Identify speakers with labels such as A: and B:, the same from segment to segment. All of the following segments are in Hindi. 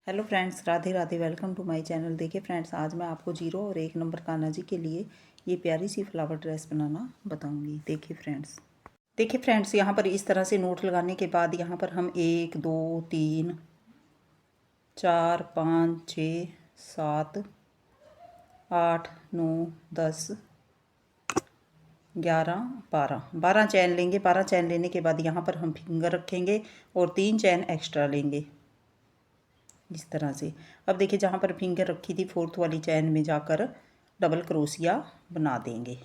A: Hello friends, Radhe Radhe. Welcome to my channel. देखिए फ्रेंड्स, आज मैं आपको 0 और 1 नंबर कान्हा जी के लिए ये प्यारी सी फ्लावर ड्रेस बनाना बताऊंगी। देखिए फ्रेंड्स, यहाँ पर इस तरह से नोट लगाने के बाद यहाँ पर हम 1 2 3 4 5 6 7 8 9 10 11 12 चैन लेंगे। 12 चैन लेने के बाद यहाँ पर हम फिंगर रखेंगे और 3 चैन एक्स्ट्रा लेंगे इस तरह से। अब देखिए, जहाँ पर फिंगर रखी थी फोर्थ वाली चैन में जाकर डबल क्रोशिया बना देंगे।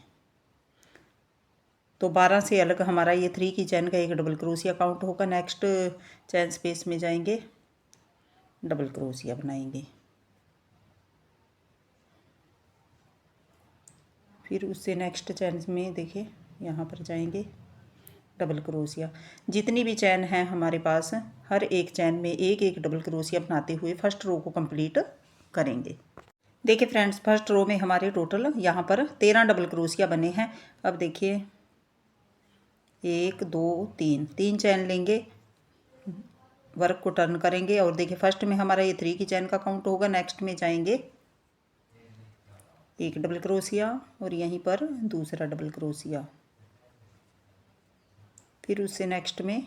A: तो 12 से अलग हमारा ये 3 की चैन का एक डबल क्रोशिया काउंट होगा। नेक्स्ट चैन स्पेस में जाएंगे, डबल क्रोशिया बनाएंगे। फिर उससे नेक्स्ट चैन में देखिए यहाँ पर जाएंगे, डबल क्रोशिया। जितनी भी चैन है हमारे पास, हर एक चैन में एक एक डबल क्रोशिया बनाते हुए फर्स्ट रो को कंप्लीट करेंगे। देखिए फ्रेंड्स, फर्स्ट रो में हमारे टोटल यहाँ पर 13 डबल क्रोशिया बने हैं। अब देखिए 1 2 3 3 चैन लेंगे, वर्क को टर्न करेंगे और देखिए फर्स्ट में हमारा ये 3 की चैन का काउंट होगा। नेक्स्ट में जाएंगे एक डबल क्रोशिया और यहीं पर दूसरा डबल क्रोशिया। फिर उससे नेक्स्ट में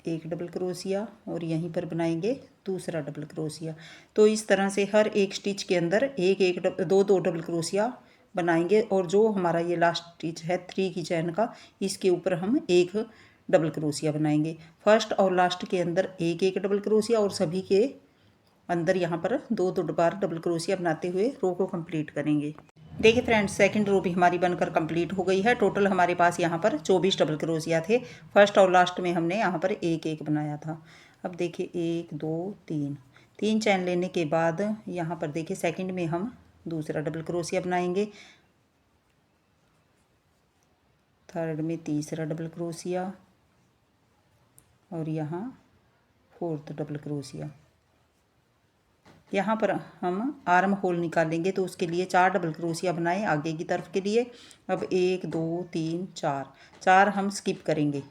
A: एक डबल क्रोशिया और यहीं पर बनाएंगे दूसरा डबल क्रोशिया। तो इस तरह से हर एक स्टिच के अंदर एक एक दो दो डबल क्रोशिया बनाएंगे और जो हमारा ये लास्ट स्टिच है 3 की चैन का, इसके ऊपर हम एक डबल क्रोशिया बनाएंगे। फर्स्ट और लास्ट के अंदर एक एक डबल क्रोशिया और सभी के अंदर यहाँ पर दो दो बार डबल क्रोशिया बनाते हुए रो को कंप्लीट करेंगे। देखिए फ्रेंड्स, सेकंड रो भी हमारी बनकर कंप्लीट हो गई है। टोटल हमारे पास यहाँ पर 24 डबल क्रोशिया थे। फर्स्ट और लास्ट में हमने यहाँ पर एक एक बनाया था। अब देखिए 1 2 3 3 चैन लेने के बाद यहाँ पर देखिए सेकंड में हम दूसरा डबल क्रोशिया बनाएंगे, थर्ड में तीसरा डबल क्रोशिया और यहाँ फोर्थ डबल क्रोशिया। यहाँ पर हम आर्म होल निकालेंगे तो उसके लिए 4 डबल क्रोशिया बनाएं आगे की तरफ के लिए। अब 1 2 3 4 हम स्किप करेंगे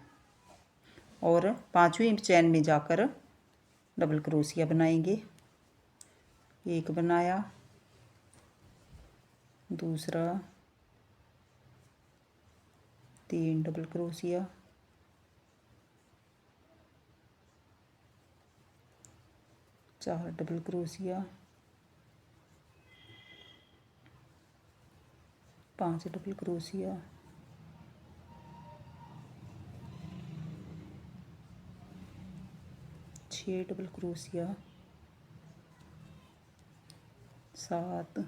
A: और 5वीं चैन में जाकर डबल क्रोशिया बनाएंगे। एक बनाया, दूसरा, 3 डबल क्रोशिया, चार double crochet, 5 double crochet, 6 double crochet, 7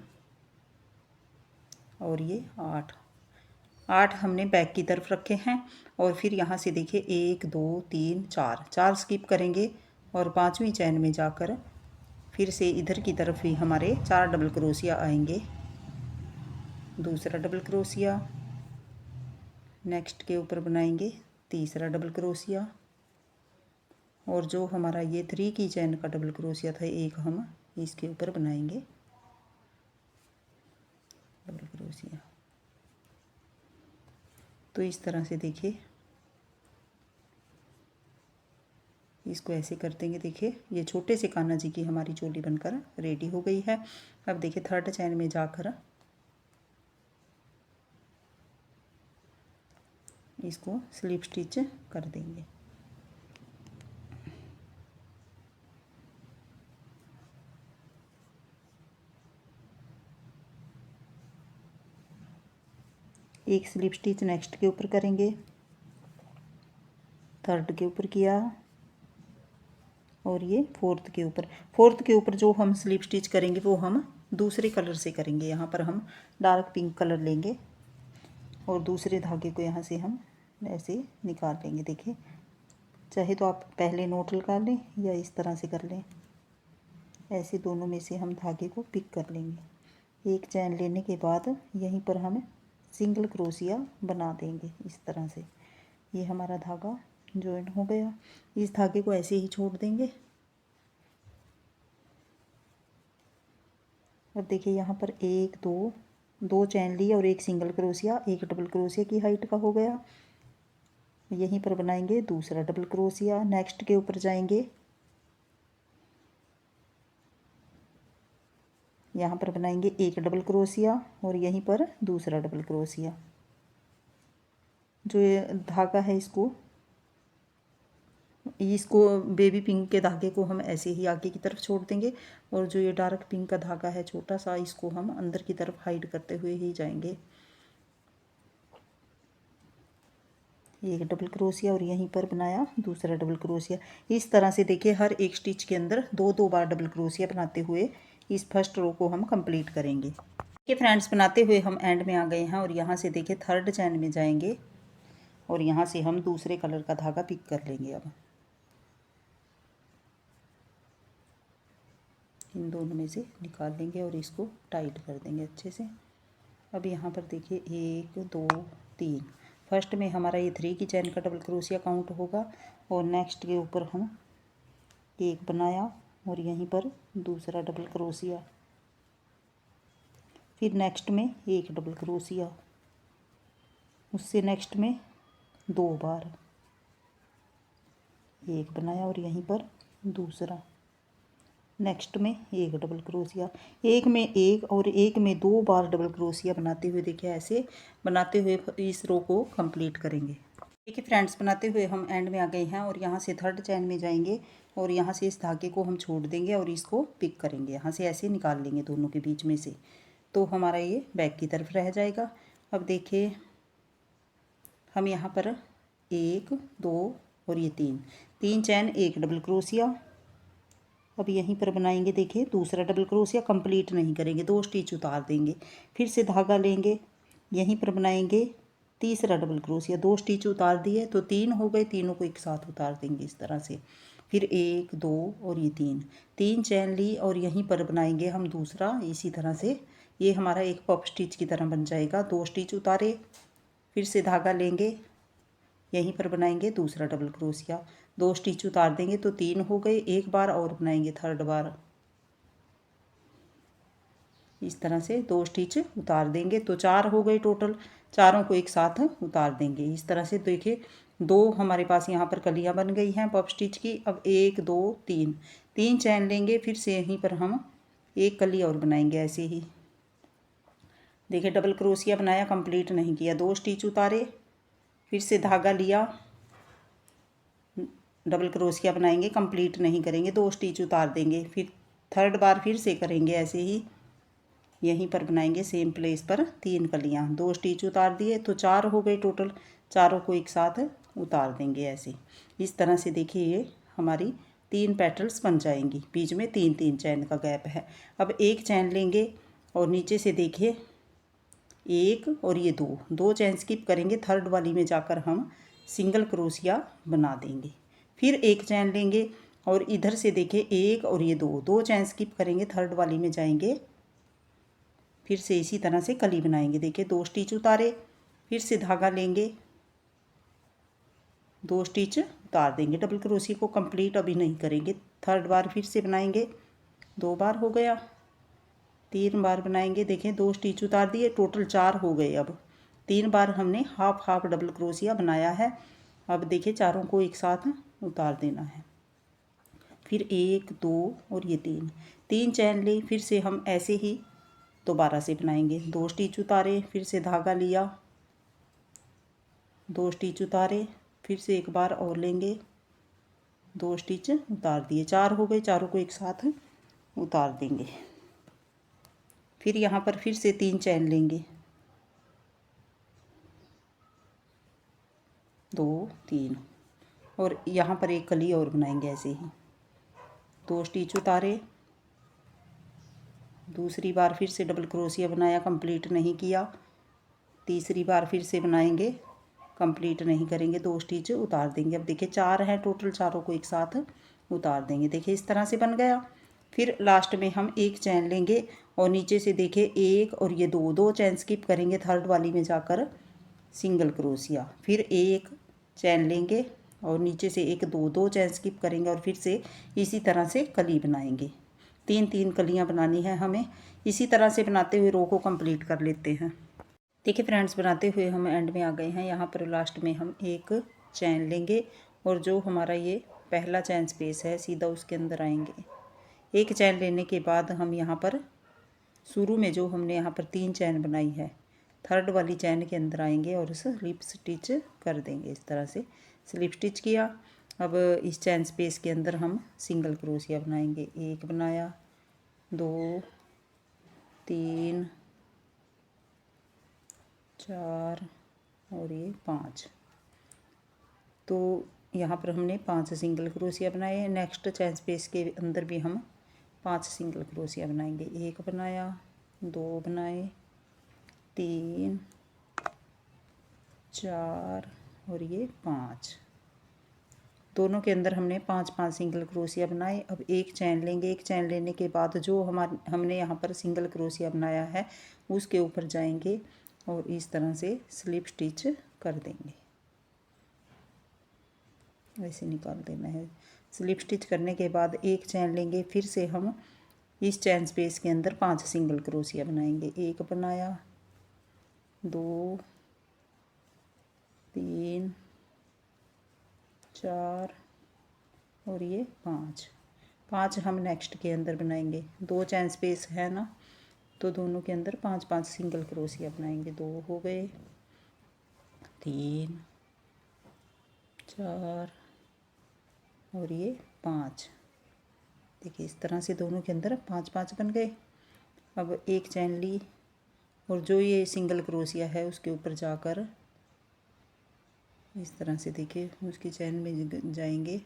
A: और ये 8 हमने बैक की तरफ रखे हैं। और फिर यहाँ से देखिए 1 2 3 4 स्किप करेंगे और 5वीं चैन में जाकर फिर से इधर की तरफ भी हमारे 4 डबल क्रोशिया आएंगे। दूसरा डबल क्रोशिया, नेक्स्ट के ऊपर बनाएंगे तीसरा डबल क्रोशिया और जो हमारा ये 3 की चैन का डबल क्रोशिया था एक हम इसके ऊपर बनाएंगे डबल क्रोशिया। तो इस तरह से देखिए इसको ऐसे कर देंगे। देखिए ये छोटे से कान्हा जी की हमारी चोली बनकर रेडी हो गई है। अब देखिए थर्ड चैन में जाकर इसको स्लिप स्टिच कर देंगे। एक स्लिप स्टिच नेक्स्ट के ऊपर करेंगे, थर्ड के ऊपर किया और ये फोर्थ के ऊपर जो हम स्लिप स्टिच करेंगे वो हम दूसरे कलर से करेंगे। यहाँ पर हम डार्क पिंक कलर लेंगे और दूसरे धागे को यहाँ से हम ऐसे निकाल लेंगे। देखिए, चाहे तो आप पहले नोट लगा लें या इस तरह से कर लें। ऐसे दोनों में से हम धागे को पिक कर लेंगे। एक चैन लेने के बाद यहीं पर हम सिंगल क्रोशिया बना देंगे इस तरह से। ये हमारा धागा ज्वाइन हो गया। इस धागे को ऐसे ही छोड़ देंगे। अब देखिए यहाँ पर 1 2 चैन ली और एक सिंगल क्रोशिया, एक डबल क्रोशिया की हाइट का हो गया। यहीं पर बनाएंगे दूसरा डबल क्रोशिया, नेक्स्ट के ऊपर जाएंगे यहाँ पर बनाएंगे एक डबल क्रोशिया और यहीं पर दूसरा डबल क्रोशिया। जो ये धागा है इसको बेबी पिंक के धागे को हम ऐसे ही आगे की तरफ छोड़ देंगे और जो ये डार्क पिंक का धागा है छोटा सा, इसको हम अंदर की तरफ हाइड करते हुए ही जाएंगे। एक डबल क्रोशिया और यहीं पर बनाया दूसरा डबल क्रोशिया। इस तरह से देखिए हर एक स्टिच के अंदर दो दो बार डबल क्रोशिया बनाते हुए इस फर्स्ट रो को हम कंप्लीट करेंगे। देखिए फ्रेंड्स, बनाते हुए हम एंड में आ गए हैं और यहाँ से देखिए थर्ड चैन में जाएंगे और यहाँ से हम दूसरे कलर का धागा पिक कर लेंगे। अब इन दोनों में से निकाल लेंगे और इसको टाइट कर देंगे अच्छे से। अब यहाँ पर देखिए 1 2 3, फर्स्ट में हमारा ये 3 की चैन का डबल क्रोशिया काउंट होगा और नेक्स्ट के ऊपर हम एक बनाया और यहीं पर दूसरा डबल क्रोशिया, फिर नेक्स्ट में एक डबल क्रोशिया, उससे नेक्स्ट में 2 बार एक बनाया और यहीं पर दूसरा, नेक्स्ट में एक डबल क्रोशिया, एक में एक और एक में 2 बार डबल क्रोशिया बनाते हुए देखिए ऐसे बनाते हुए इस रो को कंप्लीट करेंगे। देखिए फ्रेंड्स, बनाते हुए हम एंड में आ गए हैं और यहाँ से थर्ड चैन में जाएंगे और यहाँ से इस धागे को हम छोड़ देंगे और इसको पिक करेंगे, यहाँ से ऐसे निकाल लेंगे दोनों के बीच में से, तो हमारा ये बैक की तरफ रह जाएगा। अब देखिए हम यहाँ पर 1 2 और ये 3 चैन एक डबल क्रोशिया। अब यहीं पर बनाएंगे देखिए दूसरा डबल क्रोशिया, कंप्लीट नहीं करेंगे, 2 स्टिच उतार देंगे, फिर से धागा लेंगे, यहीं पर बनाएंगे तीसरा डबल क्रोशिया, 2 स्टिच उतार दिए तो 3 हो गए, तीनों को एक साथ उतार देंगे इस तरह से, फिर 1 2 और ये 3 चैन ली और यहीं पर बनाएंगे हम दूसरा इसी तरह से। ये हमारा एक पफ स्टिच की तरह बन जाएगा। 2 स्टिच उतारे, फिर से धागा लेंगे, यहीं पर बनाएंगे दूसरा डबल क्रोशिया, 2 स्टिच उतार देंगे तो 3 हो गए, एक बार और बनाएंगे थर्ड बार, इस तरह से 2 स्टिच उतार देंगे तो 4 हो गए टोटल, चारों को एक साथ उतार देंगे इस तरह से। देखिए 2 हमारे पास यहाँ पर कलियाँ बन गई हैं पफ स्टिच की। अब 1 2 3 चैन लेंगे, फिर से यहीं पर हम एक कली और बनाएंगे ऐसे ही। देखिए डबल क्रोशिया बनाया, कंप्लीट नहीं किया, 2 स्टिच उतारे, फिर से धागा लिया, डबल क्रोशिया बनाएंगे, कंप्लीट नहीं करेंगे, 2 स्टिच उतार देंगे, फिर थर्ड बार फिर से करेंगे ऐसे ही, यहीं पर बनाएंगे सेम प्लेस पर 3 कलियां, 2 स्टिच उतार दिए तो 4 हो गए टोटल, चारों को एक साथ उतार देंगे ऐसे। इस तरह से देखिए ये हमारी 3 पेटल्स बन जाएंगी, बीच में 3 चैन का गैप है। अब एक चैन लेंगे और नीचे से देखिए 1 और ये 2 चैन स्किप करेंगे, थर्ड वाली में जाकर हम सिंगल क्रोशिया बना देंगे, फिर एक चैन लेंगे और इधर से देखिए 1 और ये 2 चैन स्किप करेंगे, थर्ड वाली में जाएंगे, फिर से इसी तरह से कली बनाएंगे। देखिए 2 स्टिच उतारे, फिर से धागा लेंगे, 2 स्टिच उतार देंगे, डबल क्रोशिया को कंप्लीट अभी नहीं करेंगे, थर्ड बार फिर से बनाएंगे, 2 बार हो गया, 3 बार बनाएंगे, देखें 2 स्टिच उतार दिए, टोटल 4 हो गए। अब 3 बार हमने हाफ हाफ डबल क्रोशिया बनाया है। अब देखिए चारों को एक साथ उतार देना है, फिर 1 2 और ये 3 चैन ली, फिर से हम ऐसे ही दोबारा से बनाएंगे, 2 स्टिच उतारे, फिर से धागा लिया, 2 स्टिच उतारे, फिर से एक बार और लेंगे, 2 स्टिच उतार दिए, 4 हो गए, चारों को एक साथ उतार देंगे, फिर यहाँ पर फिर से 3 चैन लेंगे, 2 3 और यहाँ पर एक कली और बनाएंगे ऐसे ही, 2 स्टिच उतारे, दूसरी बार फिर से डबल क्रोशिया बनाया, कंप्लीट नहीं किया, तीसरी बार फिर से बनाएंगे, कंप्लीट नहीं करेंगे, 2 स्टिच उतार देंगे। अब देखिए 4 हैं टोटल, चारों को एक साथ उतार देंगे, देखिए इस तरह से बन गया। फिर लास्ट में हम एक चैन लेंगे और नीचे से देखिए 1 और ये 2 चैन स्किप करेंगे, थर्ड वाली में जाकर सिंगल क्रोशिया, फिर एक चैन लेंगे और नीचे से एक 2 चैन स्किप करेंगे और फिर से इसी तरह से कली बनाएंगे, 3 कलियां बनानी है हमें। इसी तरह से बनाते हुए रो को कंप्लीट कर लेते हैं। देखिए फ्रेंड्स, बनाते हुए हम एंड में आ गए हैं, यहाँ पर लास्ट में हम एक चैन लेंगे और जो हमारा ये पहला चैन स्पेस है सीधा उसके अंदर आएंगे। एक चैन लेने के बाद हम यहाँ पर शुरू में जो हमने यहाँ पर 3 चैन बनाई है, थर्ड वाली चैन के अंदर आएंगे और स्लिप स्टिच कर देंगे। इस तरह से स्लिप स्टिच किया। अब इस चैन स्पेस के अंदर हम सिंगल क्रोशिया बनाएंगे। 1 बनाया, 2, 3, 4 और ये 5। तो यहाँ पर हमने 5 सिंगल क्रोशिया बनाए हैं। नेक्स्ट चैन स्पेस के अंदर भी हम 5 सिंगल क्रोशिया बनाएंगे। 1 बनाया, 2 बनाए, 3, 4 और ये 5। दोनों के अंदर हमने 5-5 सिंगल क्रोशिया बनाए। अब एक चैन लेंगे। एक चैन लेने के बाद जो हमने यहाँ पर सिंगल क्रोशिया बनाया है उसके ऊपर जाएंगे और इस तरह से स्लिप स्टिच कर देंगे। ऐसे निकाल देना है। स्लिप स्टिच करने के बाद एक चैन लेंगे। फिर से हम इस चैन स्पेस के अंदर 5 सिंगल क्रोशिया बनाएंगे। 1 बनाया, 2, 3, 4 और ये 5 हम नेक्स्ट के अंदर बनाएंगे। 2 चैन स्पेस है ना, तो दोनों के अंदर 5-5 सिंगल क्रोशिया बनाएंगे। 2 हो गए, 3, 4 और ये 5। देखिए इस तरह से दोनों के अंदर 5-5 बन गए। अब एक चैन ली और जो ये सिंगल क्रोशिया है उसके ऊपर जाकर इस तरह से देखिए उसकी चैन में जाएंगे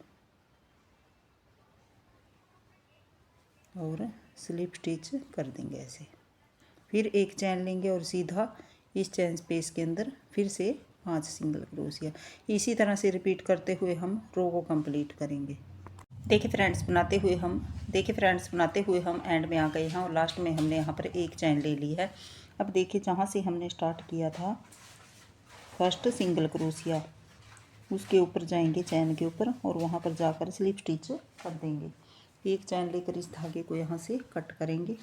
A: और स्लिप स्टिच कर देंगे ऐसे। फिर एक चैन लेंगे और सीधा इस चैन स्पेस के अंदर फिर से 5 सिंगल क्रोशिया। इसी तरह से रिपीट करते हुए हम रो को कंप्लीट करेंगे। देखिए फ्रेंड्स बनाते हुए हम एंड में आ गए हैं और लास्ट में हमने यहाँ पर एक चैन ले ली है। अब देखिए जहाँ से हमने स्टार्ट किया था फर्स्ट सिंगल क्रोशिया, उसके ऊपर जाएंगे चैन के ऊपर और वहाँ पर जाकर स्लिप स्टिच कर देंगे। एक चैन लेकर इस धागे को यहाँ से कट करेंगे।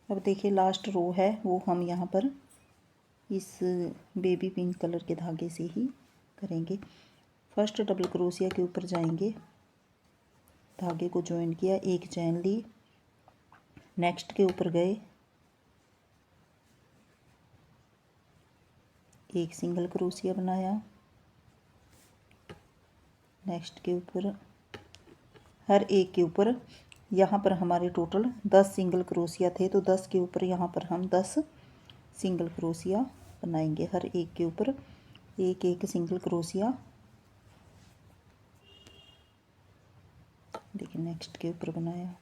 A: अब देखिए लास्ट रो है वो हम यहाँ पर इस बेबी पिंक कलर के धागे से ही करेंगे। फर्स्ट डबल क्रोशिया के ऊपर जाएंगे, धागे को ज्वाइन किया, एक चैन ली, नेक्स्ट के ऊपर गए, एक सिंगल क्रोशिया बनाया, नेक्स्ट के ऊपर, हर एक के ऊपर यहाँ पर हमारे टोटल 10 सिंगल क्रोशिया थे तो 10 के ऊपर यहाँ पर हम 10 सिंगल क्रोशिया बनाएंगे। हर एक के ऊपर एक एक सिंगल क्रोशिया। देखिए नेक्स्ट के ऊपर बनाया,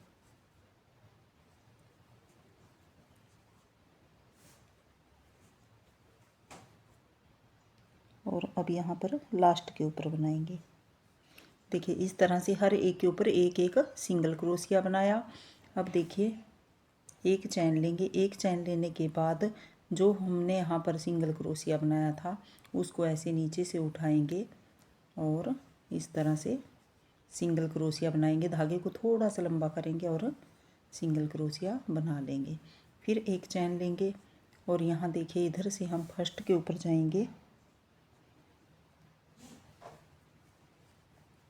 A: और अब यहाँ पर लास्ट के ऊपर बनाएंगे। देखिए इस तरह से हर एक के ऊपर एक एक सिंगल क्रोशिया बनाया। अब देखिए एक चैन लेंगे। एक चैन लेने के बाद जो हमने यहाँ पर सिंगल क्रोशिया बनाया था उसको ऐसे नीचे से उठाएंगे और इस तरह से सिंगल क्रोशिया बनाएंगे। धागे को थोड़ा सा लंबा करेंगे और सिंगल क्रोशिया बना लेंगे। फिर एक चैन लेंगे और यहाँ देखिए इधर से हम फर्स्ट के ऊपर जाएंगे,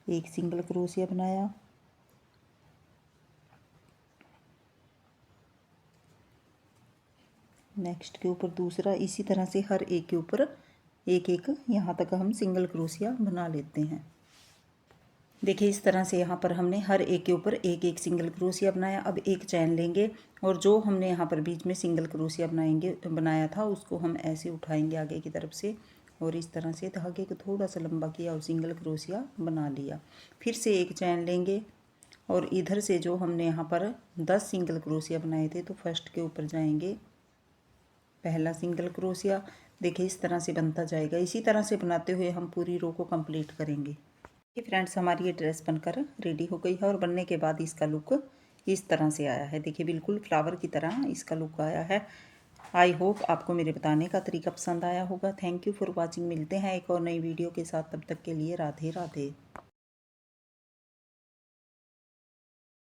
A: एक सिंगल क्रोशिया बनाया, नेक्स्ट के ऊपर दूसरा। इसी तरह से हर एक के ऊपर एक एक यहाँ तक हम सिंगल क्रोशिया बना लेते हैं। देखिए इस तरह से यहाँ पर हमने हर एक के ऊपर एक एक सिंगल क्रोशिया बनाया। अब एक चैन लेंगे और जो हमने यहाँ पर बीच में सिंगल क्रोशिया बनाया था उसको हम ऐसे उठाएंगे आगे की तरफ से और इस तरह से धागे को थोड़ा सा लंबा किया और सिंगल क्रोशिया बना लिया। फिर से एक चैन लेंगे और इधर से जो हमने यहाँ पर 10 सिंगल क्रोशिया बनाए थे तो फर्स्ट के ऊपर जाएंगे, पहला सिंगल क्रोशिया। देखिए इस तरह से बनता जाएगा। इसी तरह से बनाते हुए हम पूरी रो को कंप्लीट करेंगे। फ्रेंड्स हमारी ये ड्रेस बनकर रेडी हो गई है और बनने के बाद इसका लुक इस तरह से आया है। देखिए बिल्कुल फ्लावर की तरह इसका लुक आया है। आई होप आपको मेरे बताने का तरीका पसंद आया होगा। Thank you for watching. मिलते हैं एक और नई वीडियो के साथ, तब तक के लिए राधे राधे।